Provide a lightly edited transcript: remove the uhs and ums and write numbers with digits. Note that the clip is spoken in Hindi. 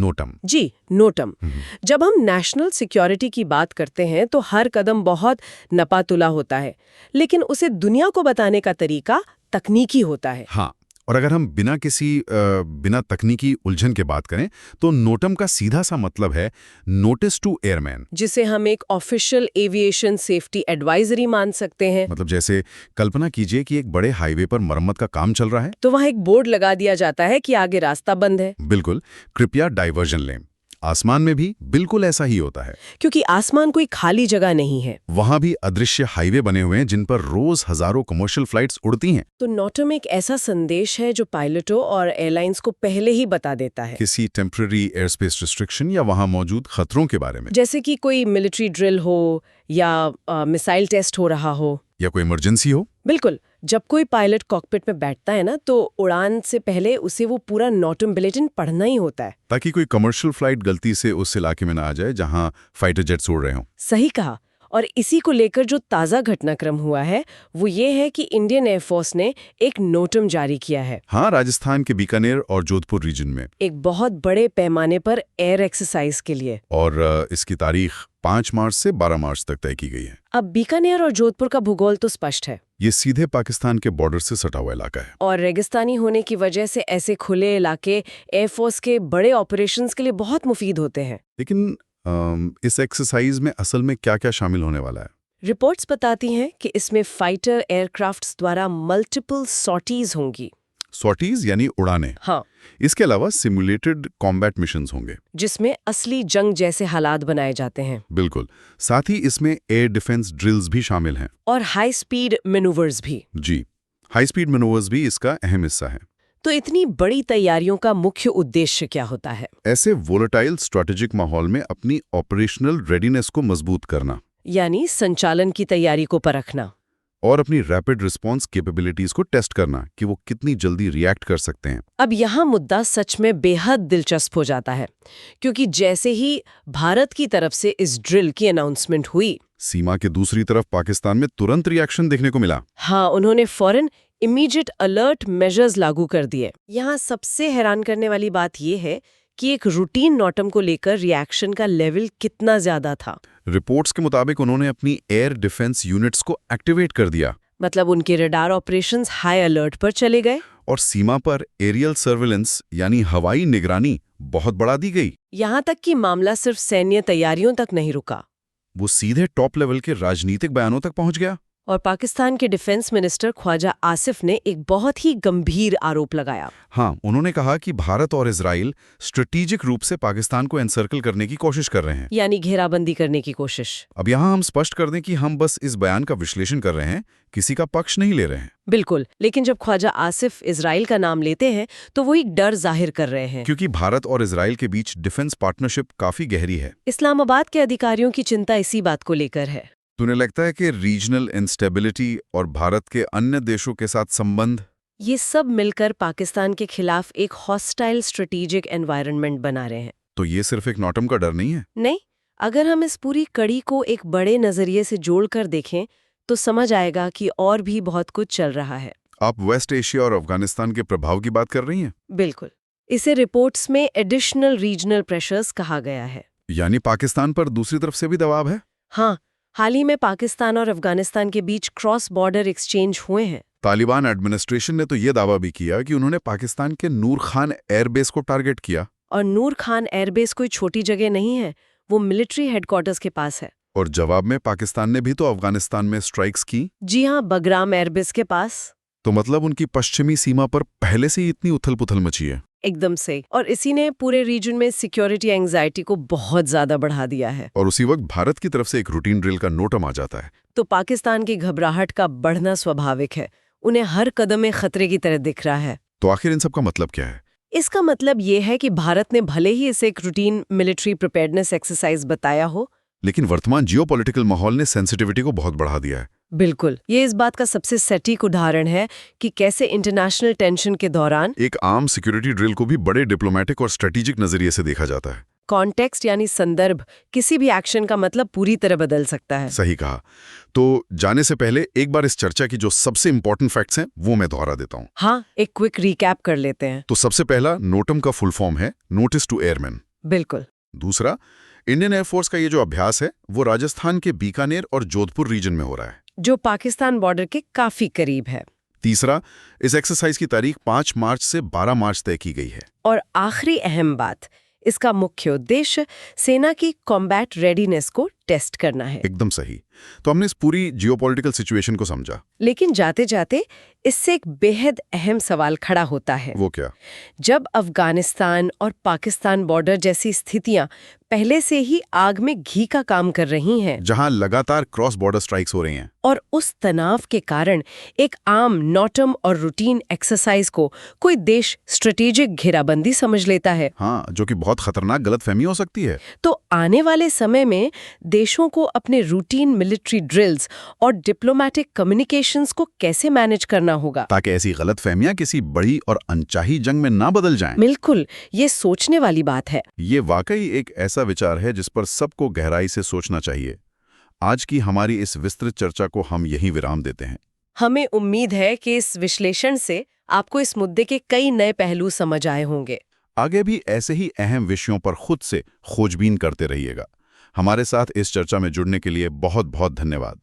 नोटम। जी, नोटम। जब हम नेशनल सिक्योरिटी की बात करते हैं तो हर कदम बहुत नपातुला होता है, लेकिन उसे दुनिया को बताने का तरीका तकनीकी होता है। हाँ, और अगर हम बिना तकनीकी उलझन के बात करें तो नोटम का सीधा सा मतलब है नोटिस टू एयरमैन। जिसे हम एक ऑफिशियल एविएशन सेफ्टी एडवाइजरी मान सकते हैं। मतलब जैसे कल्पना कीजिए कि एक बड़े हाईवे पर मरम्मत का काम चल रहा है, तो वहाँ एक बोर्ड लगा दिया जाता है कि आगे रास्ता बंद है। बिल्कुल, कृपया डाइवर्जन लें। आसमान में भी बिल्कुल ऐसा ही होता है, क्योंकि आसमान कोई खाली जगह नहीं है। वहां भी अदृश्य हाईवे बने हुए हैं जिन पर रोज हजारों कमर्शियल फ्लाइट्स उड़ती हैं। तो नोटम एक ऐसा संदेश है जो पायलटों और एयरलाइंस को पहले ही बता देता है, किसी टेम्पररी एयर स्पेस रिस्ट्रिक्शन या वहां मौजूद खतरों के बारे में, जैसे कि कोई मिलिट्री ड्रिल हो या मिसाइल टेस्ट हो रहा हो। या कोई इमरजेंसी हो। बिल्कुल, जब कोई पायलट कॉकपिट में बैठता है ना, तो उड़ान से पहले उसे वो पूरा नोटम बुलेटिन पढ़ना ही होता है, ताकि कोई कमर्शियल फ्लाइट गलती से उस इलाके में ना आ जाए जहां फाइटर जेट्स उड़ रहे हों। सही कहा। और इसी को लेकर जो ताज़ा घटनाक्रम हुआ है वो ये है कि इंडियन एयरफोर्स ने एक नोटम जारी किया है। हाँ, राजस्थान के बीकानेर और जोधपुर रीजन में, एक बहुत बड़े पैमाने पर एयर एक्सरसाइज के लिए। और इसकी तारीख 5 मार्च से 12 मार्च तक तय की गई है। अब बीकानेर और जोधपुर का भूगोल तो स्पष्ट है, ये सीधे पाकिस्तान के बॉर्डर से सटा हुआ इलाका है, और रेगिस्तानी होने की वजह से ऐसे खुले इलाके एयरफोर्स के बड़े ऑपरेशंस के लिए बहुत मुफीद होते हैं। लेकिन इस एक्सरसाइज में असल में क्या-क्या शामिल होने वाला है? रिपोर्ट्स बताती हैं कि इसमें फाइटर एयरक्राफ्ट्स द्वारा मल्टीपल सॉर्टीज होंगी। सॉर्टीज यानी उड़ानें। हाँ, इसके अलावा सिमुलेटेड कॉम्बैट मिशंस होंगे, जिसमें असली जंग जैसे हालात बनाए जाते हैं। बिल्कुल। साथ ही इसमें एयर डिफेंस ड्रिल्स भी शामिल हैं। और हाई स्पीड मैनूवर्स भी। जी, हाई स्पीड मैनूवर्स भी इसका अहम हिस्सा है। तो इतनी बड़ी तैयारियों का मुख्य उद्देश्य क्या होता है? ऐसे वोलेटाइल स्ट्रेटेजिक माहौल में अपनी ऑपरेशनल रेडीनेस को मजबूत करना, यानी संचालन की तैयारी को परखना। और अपनी रैपिड रिस्पांस कैपेबिलिटीज को टेस्ट करना कि वो कितनी जल्दी रिएक्ट कर सकते हैं। अब यहाँ मुद्दा सच में बेहद दिलचस्प हो जाता है, क्योंकि जैसे ही भारत की तरफ से इस ड्रिल की अनाउंसमेंट हुई, सीमा के दूसरी तरफ पाकिस्तान में तुरंत रिएक्शन देखने को मिला। हाँ, उन्होंने फौरन इमीडिएट अलर्ट मेजर्स लागू कर दिए। यहाँ सबसे हैरान करने वाली बात यह है कि एक रूटीन नोटम को लेकर रिएक्शन का लेवल कितना ज्यादा था। रिपोर्ट्स के मुताबिक उन्होंने अपनी एयर डिफेंस यूनिट्स को एक्टिवेट कर दिया, मतलब उनके रडार ऑपरेशंस हाई अलर्ट पर चले गए, और सीमा पर एरियल सर्विलेंस यानी हवाई निगरानी बहुत बढ़ा दी गई। यहाँ तक कि मामला सिर्फ सैन्य तैयारियों तक नहीं रुका, वो सीधे टॉप लेवल के राजनीतिक बयानों तक पहुंच गया। और पाकिस्तान के डिफेंस मिनिस्टर ख्वाजा आसिफ ने एक बहुत ही गंभीर आरोप लगाया। हाँ, उन्होंने कहा कि भारत और इजराइल स्ट्रेटेजिक रूप से पाकिस्तान को एनसर्कल करने की कोशिश कर रहे हैं, यानी घेराबंदी करने की कोशिश। अब यहाँ हम स्पष्ट कर दें कि हम बस इस बयान का विश्लेषण कर रहे हैं, किसी का पक्ष नहीं ले रहे हैं। बिल्कुल, लेकिन जब ख्वाजा आसिफ इजराइल का नाम लेते हैं तो वो एक डर जाहिर कर रहे हैं, क्योंकि भारत और इजराइल के बीच डिफेंस पार्टनरशिप काफी गहरी है। इस्लामाबाद के अधिकारियों की चिंता इसी बात को लेकर है। तुम्हें लगता है कि रीजनल इंस्टेबिलिटी और भारत के अन्य देशों के साथ संबंध, ये सब मिलकर पाकिस्तान के खिलाफ एक हॉस्टाइल स्ट्रेटेजिक एनवायरनमेंट बना रहे हैं। तो ये सिर्फ एक नोटम का डर नहीं है? नहीं, अगर हम इस पूरी कड़ी को एक बड़े नजरिए से जोड़कर देखें तो समझ आएगा कि और भी बहुत कुछ चल रहा है। आप वेस्ट एशिया और अफगानिस्तान के प्रभाव की बात कर रही हैं? बिल्कुल, इसे रिपोर्ट्स में एडिशनल रीजनल प्रेशर्स कहा गया है। यानी पाकिस्तान पर दूसरी तरफ से भी दबाव है? हाँ, हाल ही में पाकिस्तान और अफगानिस्तान के बीच क्रॉस बॉर्डर एक्सचेंज हुए हैं। तालिबान एडमिनिस्ट्रेशन ने तो ये दावा भी किया कि उन्होंने पाकिस्तान के नूर खान एयरबेस को टारगेट किया। और नूर खान एयरबेस कोई छोटी जगह नहीं है, वो मिलिट्री हेडक्वार्टर्स के पास है। और जवाब में पाकिस्तान ने भी तो अफगानिस्तान में स्ट्राइक्स की। जी हाँ, बगराम एयरबेस के पास। तो मतलब उनकी पश्चिमी सीमा पर पहले से ही इतनी उथल-पुथल मची है। एकदम से, और इसी ने पूरे रीजन में सिक्योरिटी एंजाइटी को बहुत ज्यादा बढ़ा दिया है। और उसी वक्त भारत की तरफ से एक रूटीन ड्रिल का नोटम आ जाता है, तो पाकिस्तान की घबराहट का बढ़ना स्वाभाविक है। उन्हें हर कदम में खतरे की तरह दिख रहा है। तो आखिर इन सब का मतलब क्या है? इसका मतलब ये है कि भारत ने भले ही इसे एक रूटीन मिलिट्री प्रिपेयर्डनेस एक्सरसाइज बताया हो, लेकिन वर्तमान जियोपॉलिटिकल माहौल ने सेंसिटिविटी को बहुत बढ़ा दिया है। बिल्कुल, ये इस बात का सबसे सटीक उदाहरण है कि कैसे इंटरनेशनल टेंशन के दौरान एक आम सिक्योरिटी ड्रिल को भी बड़े डिप्लोमेटिक और स्ट्रेटेजिक नजरिए से देखा जाता है। कॉन्टेक्स्ट यानी संदर्भ किसी भी एक्शन का मतलब पूरी तरह बदल सकता है। सही कहा। तो जाने से पहले एक बार इस चर्चा की जो सबसे इंपॉर्टेंट फैक्ट्स हैं वो मैं दोहरा देता हूँ। हाँ, एक क्विक रिकैप कर लेते हैं। तो सबसे पहला, नोटम का फुल फॉर्म है नोटिस टू एयरमैन। बिल्कुल। दूसरा, इंडियन एयरफोर्स का ये जो अभ्यास है वो राजस्थान के बीकानेर और जोधपुर रीजन में हो रहा है, जो पाकिस्तान बॉर्डर के काफी करीब है। तीसरा, इस एक्सरसाइज की तारीख 5 मार्च से 12 मार्च तय की गई है। और आखिरी अहम बात, इसका मुख्य उद्देश्य सेना की कॉम्बैट रेडीनेस को टेस्ट करना है। एकदम सही। तो हमने इस पूरी जियोपॉलिटिकल सिचुएशन को समझा। लेकिन जाते जाते इससे एक बेहद अहम सवाल खड़ा होता है। वो क्या? जब अफगानिस्तान और पाकिस्तान बॉर्डर जैसी स्थितियां पहले से ही आग में घी का काम कर रही हैं, जहां लगातार क्रॉस बॉर्डर स्ट्राइक्स हो रही हैं, और उस तनाव के कारण एक आम नॉटम और रूटीन एक्सरसाइज को कोई देश स्ट्रेटेजिक घेराबंदी समझ लेता है, हाँ, जो कि बहुत खतरनाक गलतफहमी हो सकती है। तो आने वाले समय में देशों को अपने रूटीन मिलिट्री ड्रिल्स और डिप्लोमेटिक कम्युनिकेशंस को कैसे मैनेज करना होगा, ताकि ऐसी गलतफहमियां किसी बड़ी और अनचाही जंग में ना बदल जाएं। बिल्कुल, ये सोचने वाली बात है। ये वाकई एक ऐसा विचार है जिस पर सबको गहराई से सोचना चाहिए। आज की हमारी इस विस्तृत चर्चा को हम यहीं विराम देते हैं। हमें उम्मीद है कि इस विश्लेषण से आपको इस मुद्दे के कई नए पहलू समझ आए होंगे। आगे भी ऐसे ही अहम विषयों पर खुद से खोजबीन करते रहिएगा। हमारे साथ इस चर्चा में जुड़ने के लिए बहुत बहुत धन्यवाद।